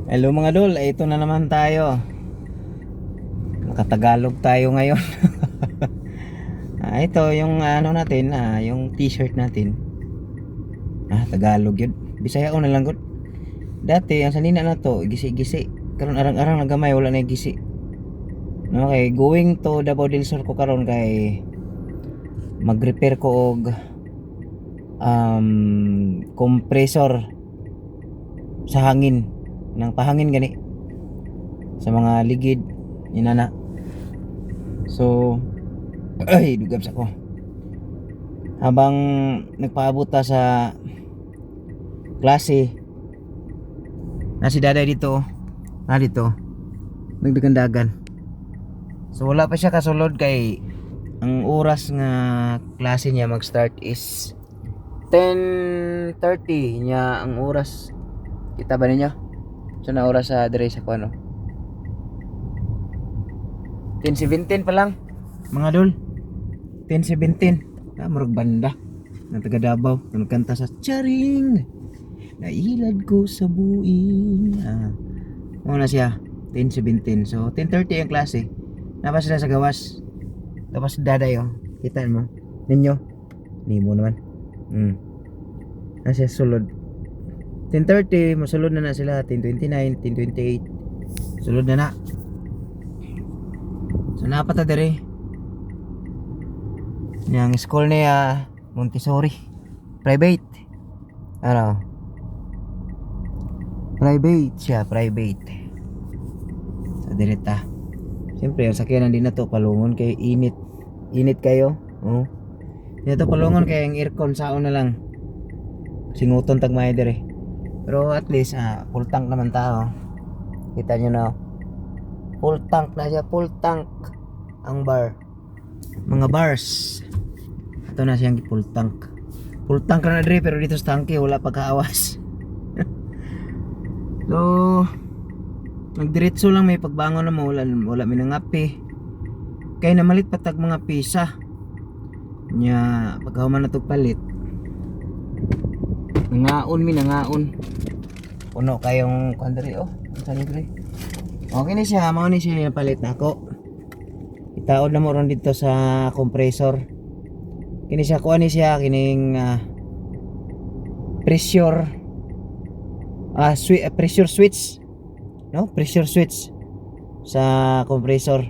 Hello mga dol, ito na naman tayo. Nakatagalog tayo ngayon. Ito yung ano natin, yung t-shirt natin. Tagalog yun. Bisaya ko na lang gud. Dati ang sanina na to, gisi-gisi. Karon arang-arang nagamay wala na gisi. Okay, going to Davao del Sur ko karon kay mag-repair ko og compressor sa hangin ng pahangin gani sa mga ligid inana. So ay dugab sa ko habang nagpaabot ta sa klase na si daday dito dito nagdagandagan. So wala pa siya kasulod kay ang oras nga klase niya mag-start is 10:30 niya ang oras. Kita ba ninyo? So na oras sa dire sa kuano 10:17 pa lang mga dol. 10:17 murag banda ng taga Davao nagkanta sa Charing nailad ko sa buing. Muna siya 10:17. So 10:30 ang klase. Napa sila sa gawas. Tapos daday kita mo ninyo nimo naman nasa sulod 10:30 masulod na sila 10:29 10:28 sulod na. So napata dire yang school niya Montessori private private siya so direta siyempre ang sakyanan din na to palungon kay init kayo dito palungon kay ang aircon sao na lang singuton tagmay dire. Pero at least full tank naman tao. Kita nyo na full tank na siya, full tank ang bar. Mga bars. Ito na siyang full tank. Full tank na dre pero dito sa tangke wala pagkaawas. So nagdiretso lang may pagbangon na mo wala minangapi. Kay namalit patag mga pisa. Nya pagkahuman na tog palit. Nangaon puno kayong kandri libre. Okay ni siya mao ni siya palit nako. Itaod na mo ron dito sa compressor. Kini siya kuha ni siya kining pressure pressure switch pressure switch sa compressor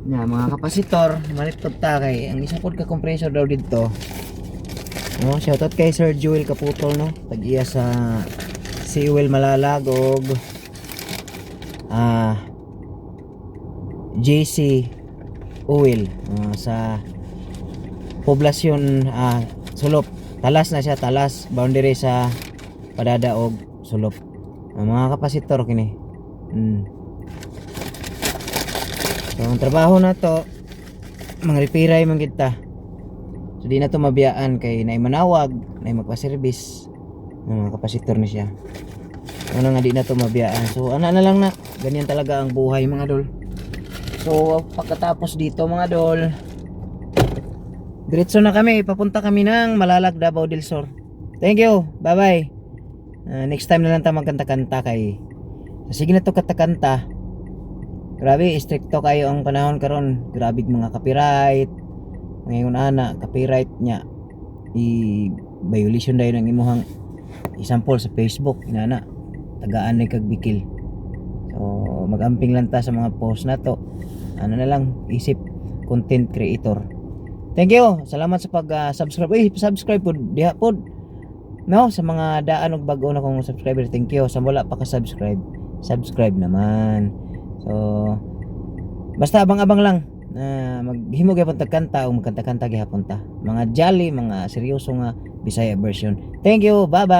nya mga kapasitor malit ta kay ang isa pod ka compressor daw dito. Shoutout kay Sir Joel Kaputol tag-iya sa Sewell Malalagog JC Oil sa poblasyon Sulop. Talas na siya, talas boundary sa Padadaog Sulop. Mga kapasitor kini. So ang trabaho na to mga repiray man kita. So di na to mabiyaan kay naay manawag, naay magpa-service ng mga kapasitor ni siya. Ano nga di na to mabiyaan. So ana na lang na, ganyan talaga ang buhay mga dol. So pagkatapos dito mga dol, diretso na kami, papunta kami ng Malalag, Davao del Sur. Thank you, bye bye. Next time na lang tayo magkanta-kanta kay sige na to kanta-kanta. Grabe, stricto kayo ang panahon karon. Grabe mga copyright. Ngayon copyright nya i-violation dayon ng imuhang example sa Facebook inana tagaan na kagbikil. So magamping lang ta sa mga post na to. Ano na lang isip content creator. Thank you. Salamat sa pag-subscribe. Subscribe po diha pod. Sa mga daan og bag-o na kong subscriber. Thank you. Sa wala pa ka subscribe naman. So basta abang-abang lang maghimog gyapon tagkanta o magkanta-kanta gihapon ta. Mga jolly, mga seryoso nga Bisaya version. Thank you. Bye-bye.